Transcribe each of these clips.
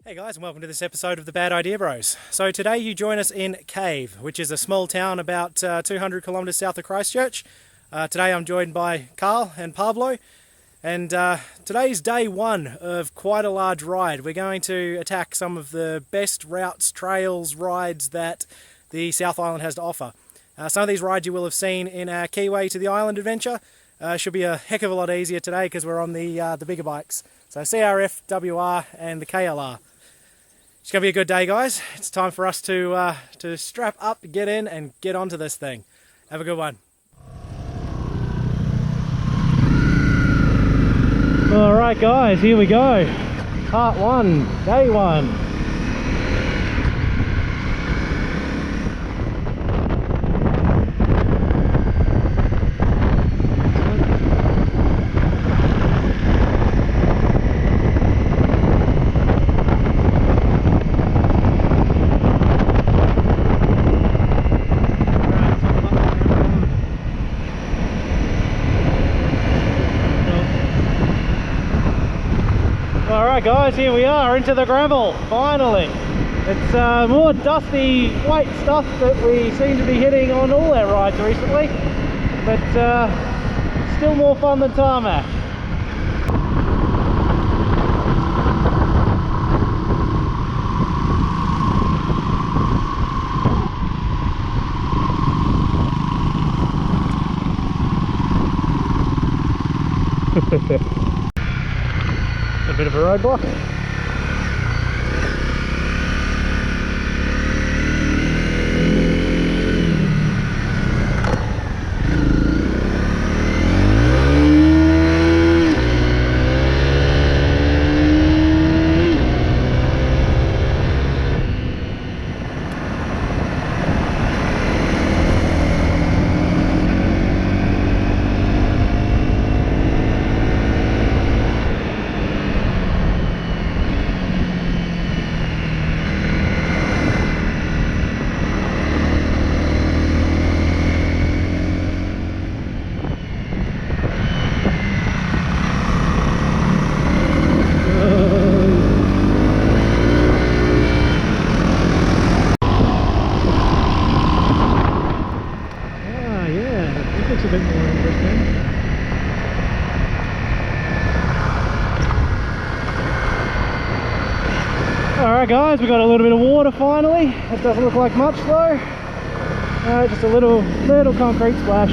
Hey guys, and welcome to this episode of the Bad Idea Bros. So today you join us in Cave, which is a small town about 200 kilometres south of Christchurch. Today I'm joined by Carl and Pablo, and today's day one of quite a large ride. We're going to attack some of the best routes, trails, rides that the South Island has to offer. Some of these rides you will have seen in our Keeway to the Island adventure. Should be a heck of a lot easier today because we're on the bigger bikes. So CRF, WR and the KLR. It's going to be a good day, guys. It's time for us to strap up, get in, and get onto this thing. Have a good one. Alright guys, here we go. Part 1, day 1. Alright guys, here we are into the gravel, finally. It's more dusty, white stuff that we seem to be hitting on all our rides recently, but still more fun than tarmac. A bit of a roadblock. A bit more interesting. Alright guys, we got a little bit of water finally. It doesn't look like much though. Just a little concrete splash.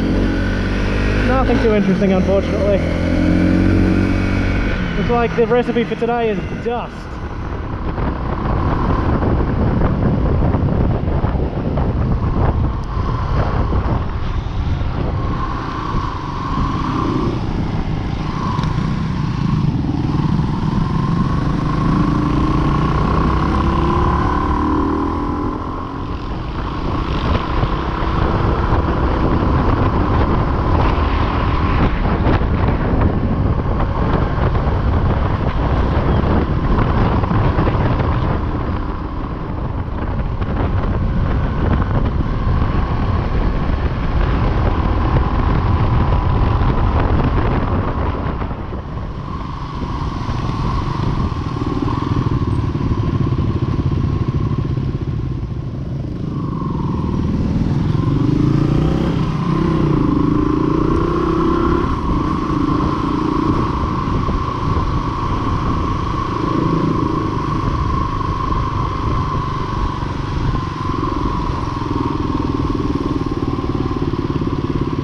Nothing too interesting, unfortunately. Looks like the recipe for today is dust.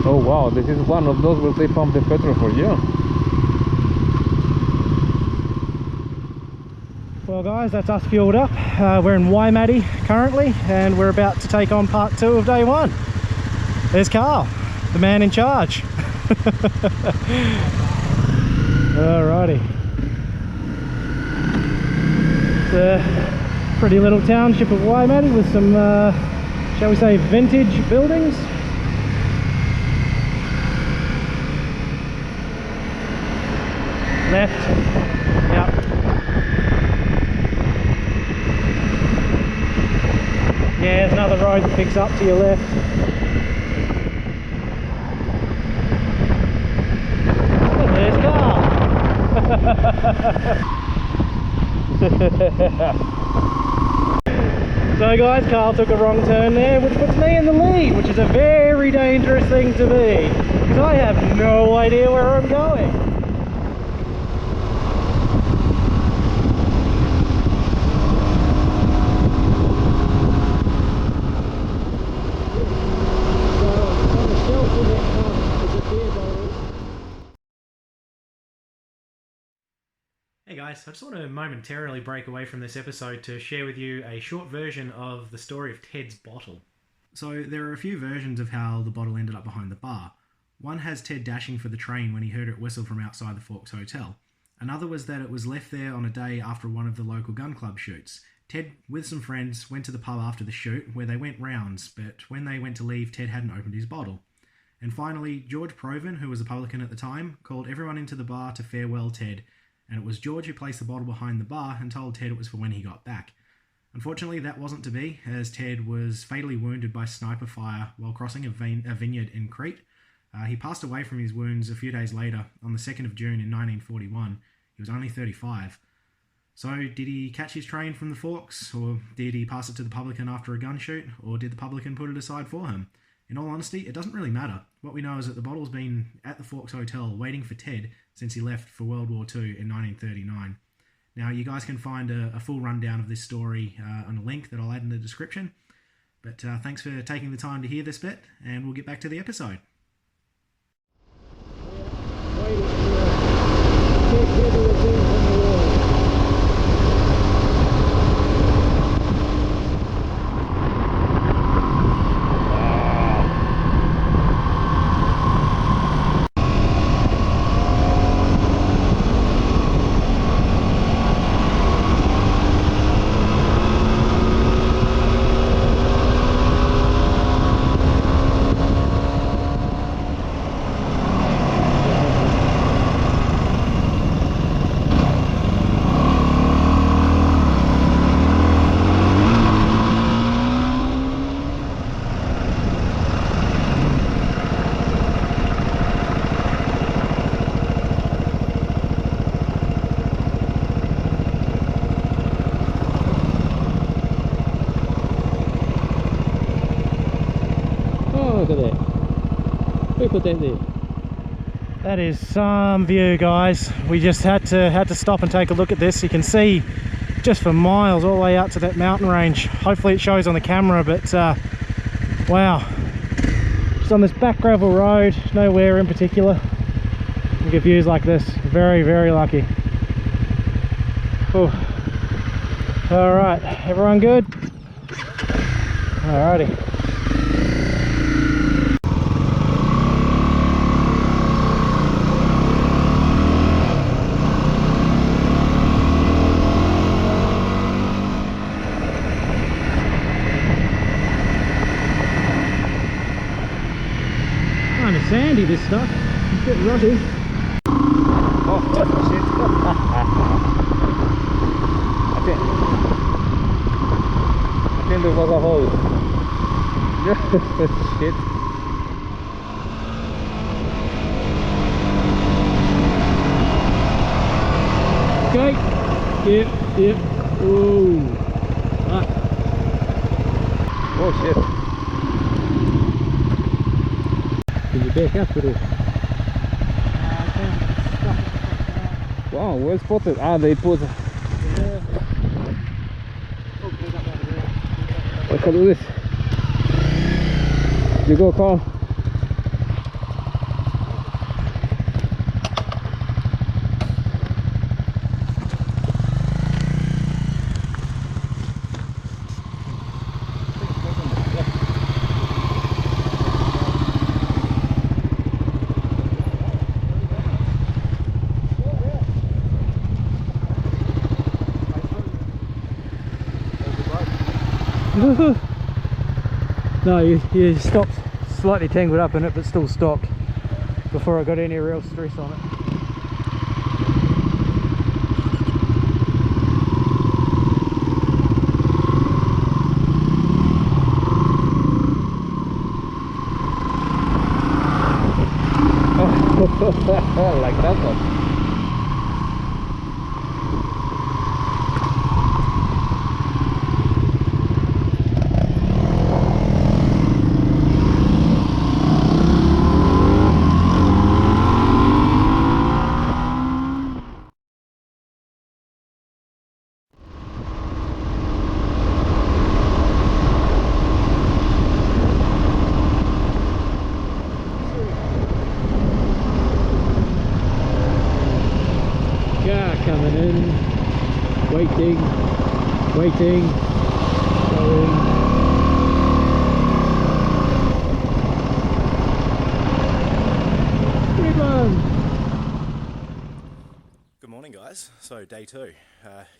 Oh wow, this is one of those where they pump the petrol for you. Well guys, that's us fueled up. We're in Waimate currently, and we're about to take on part 2 of day 1. There's Carl, the man in charge. Alrighty. It's a pretty little township of Waimate with some, shall we say, vintage buildings. Left. Yep. Yeah, there's another road that picks up to your left. And there's Carl. So guys, Carl took a wrong turn there, which puts me in the lead, which is a very dangerous thing to be, because I have no idea where I'm going. Hey guys, I just want to momentarily break away from this episode to share with you a short version of the story of Ted's bottle. So there are a few versions of how the bottle ended up behind the bar. One has Ted dashing for the train when he heard it whistle from outside the Forks Hotel. Another was that it was left there on a day after one of the local gun club shoots. Ted, with some friends, went to the pub after the shoot where they went rounds, but when they went to leave, Ted hadn't opened his bottle. And finally, George Proven, who was a publican at the time, called everyone into the bar to farewell Ted, and it was George who placed the bottle behind the bar and told Ted it was for when he got back. Unfortunately, that wasn't to be, as Ted was fatally wounded by sniper fire while crossing a vineyard in Crete. He passed away from his wounds a few days later, on the 2nd of June in 1941. He was only 35. So, did he catch his train from the Forks, or did he pass it to the publican after a gun shoot, or did the publican put it aside for him? In all honesty, it doesn't really matter. What we know is that the bottle's been at the Forks Hotel waiting for Ted since he left for World War II in 1939. Now, you guys can find a full rundown of this story on a link that I'll add in the description. But thanks for taking the time to hear this bit, and we'll get back to the episode. Look at that. Who put that there? That is some view, guys. We just had to stop and take a look at this. You can see just for miles all the way out to that mountain range. Hopefully it shows on the camera, but wow. Just on this back gravel road, nowhere in particular. We get views like this. Very lucky. All right, everyone good? Alrighty. Kind of sandy, this stuff. It's a bit rutty. Oh, shit. I think there was a hole. Shit. Okay. Yep. Ooh. Ah. Oh shit. Can you back up with it? Wow, well spotted. Ah, they put. Look at this. You go, Carl. No, you stopped slightly tangled up in it, but still stopped before I got any real stress on it. Like that one. coming in, waiting, going. Good one. Good morning, guys. So day two.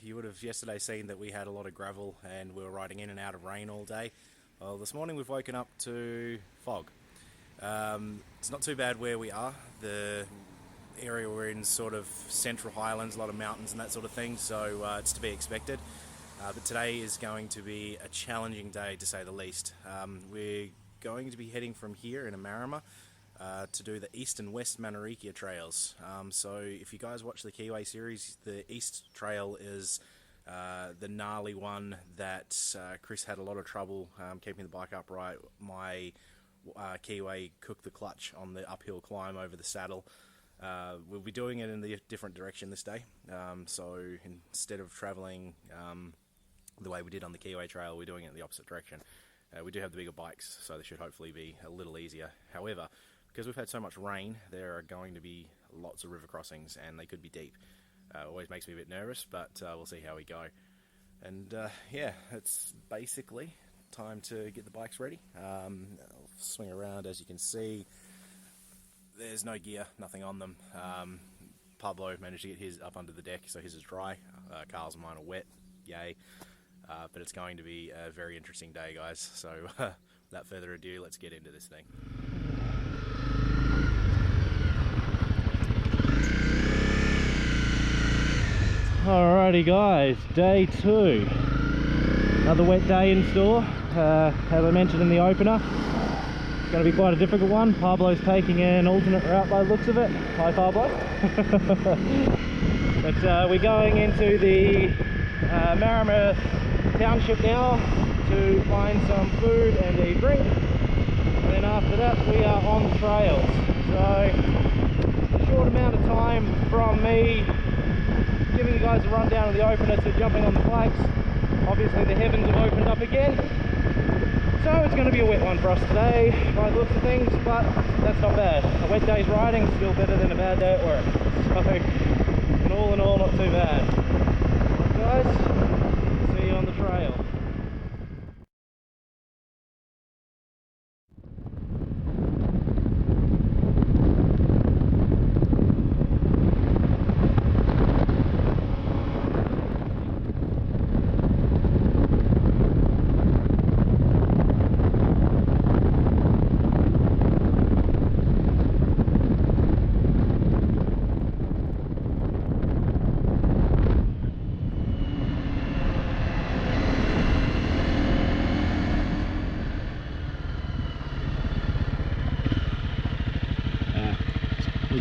You would have yesterday seen that we had a lot of gravel and we were riding in and out of rain all day. Well, this morning we've woken up to fog. It's not too bad where we are. The area we're in, sort of central highlands, a lot of mountains and that sort of thing, so it's to be expected. But today is going to be a challenging day, to say the least. We're going to be heading from here in Omarama to do the East and West Manarikia trails. So if you guys watch the Keeway series, the East Trail is the gnarly one that Chris had a lot of trouble keeping the bike upright. My Keeway cooked the clutch on the uphill climb over the saddle. We'll be doing it in the different direction this day. So instead of travelling the way we did on the Keeway trail, we're doing it in the opposite direction. We do have the bigger bikes, so they should hopefully be a little easier. However, because we've had so much rain, there are going to be lots of river crossings and they could be deep. Always makes me a bit nervous, but we'll see how we go. And yeah, it's basically time to get the bikes ready. I'll swing around. As you can see, there's no gear, nothing on them. Pablo managed to get his up under the deck, so his is dry. Carl's and mine are wet, yay. But it's going to be a very interesting day, guys. So without further ado, let's get into this thing. Alrighty guys, day two. Another wet day in store. As I mentioned in the opener, it's going to be quite a difficult one. Pablo's taking an alternate route by the looks of it. Hi Pablo. But we're going into the Omarama township now to find some food and a drink. And then after that we are on the trails. So a short amount of time from me giving you guys a rundown of the opener to jumping on the bikes. Obviously the heavens have opened up again, so it's going to be a wet one for us today by the looks of things, but that's not bad. A wet day's riding is still better than a bad day at work, so all in all not too bad. But guys, see you on the trail.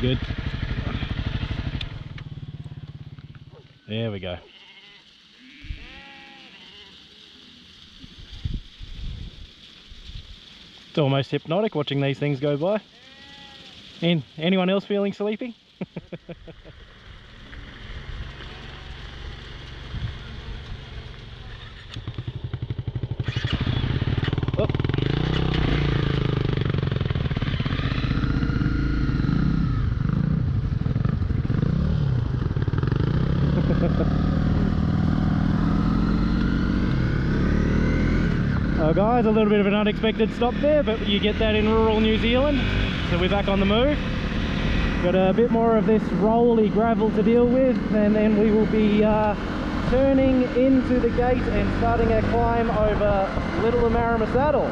Good. There we go. It's almost hypnotic watching these things go by. And anyone else feeling sleepy? Oh. Guys, a little bit of an unexpected stop there, but you get that in rural New Zealand. So we're back on the move. Got a bit more of this rolly gravel to deal with, and then we will be turning into the gate and starting our climb over Little Omarama Saddle,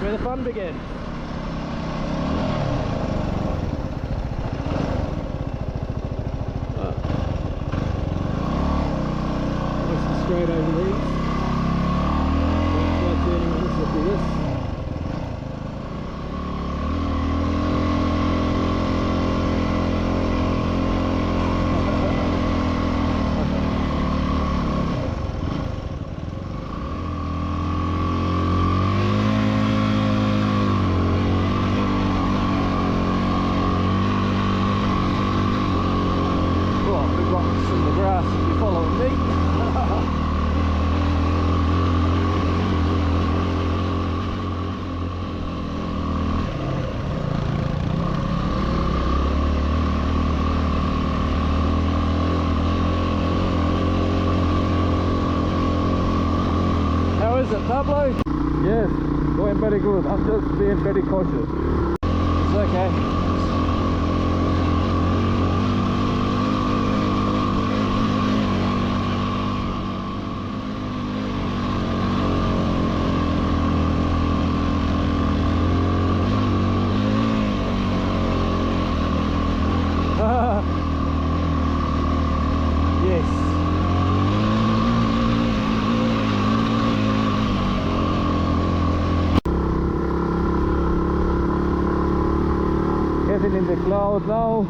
where the fun begins. Straight over these. Pablo? Yes, going very good. I'm just being very cautious. It's okay. Yes. Getting in the cloud now.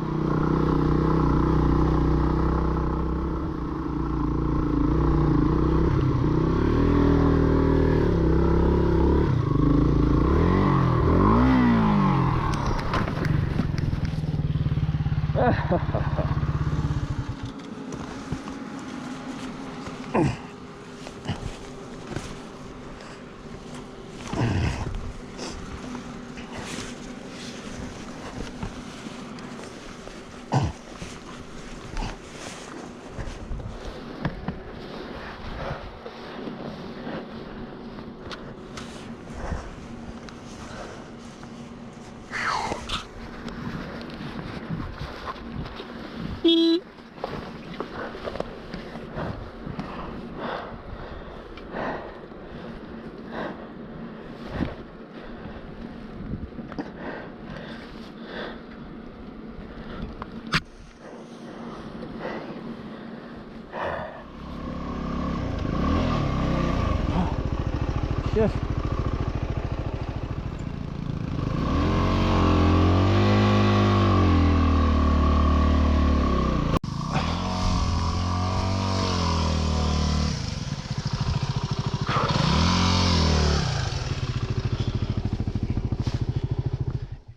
Yes.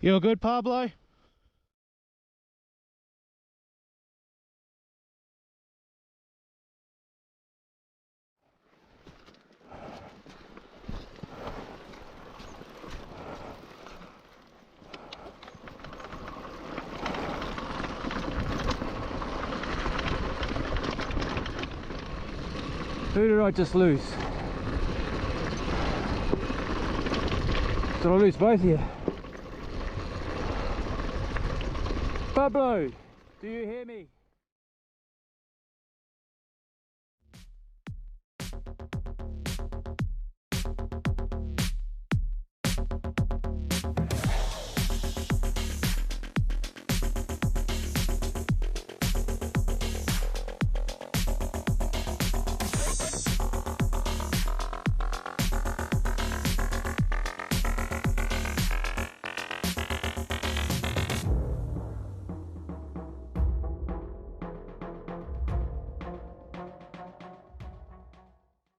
You're good, Pablo? Who did I just lose? Did I lose both of you? Pablo, do you hear me?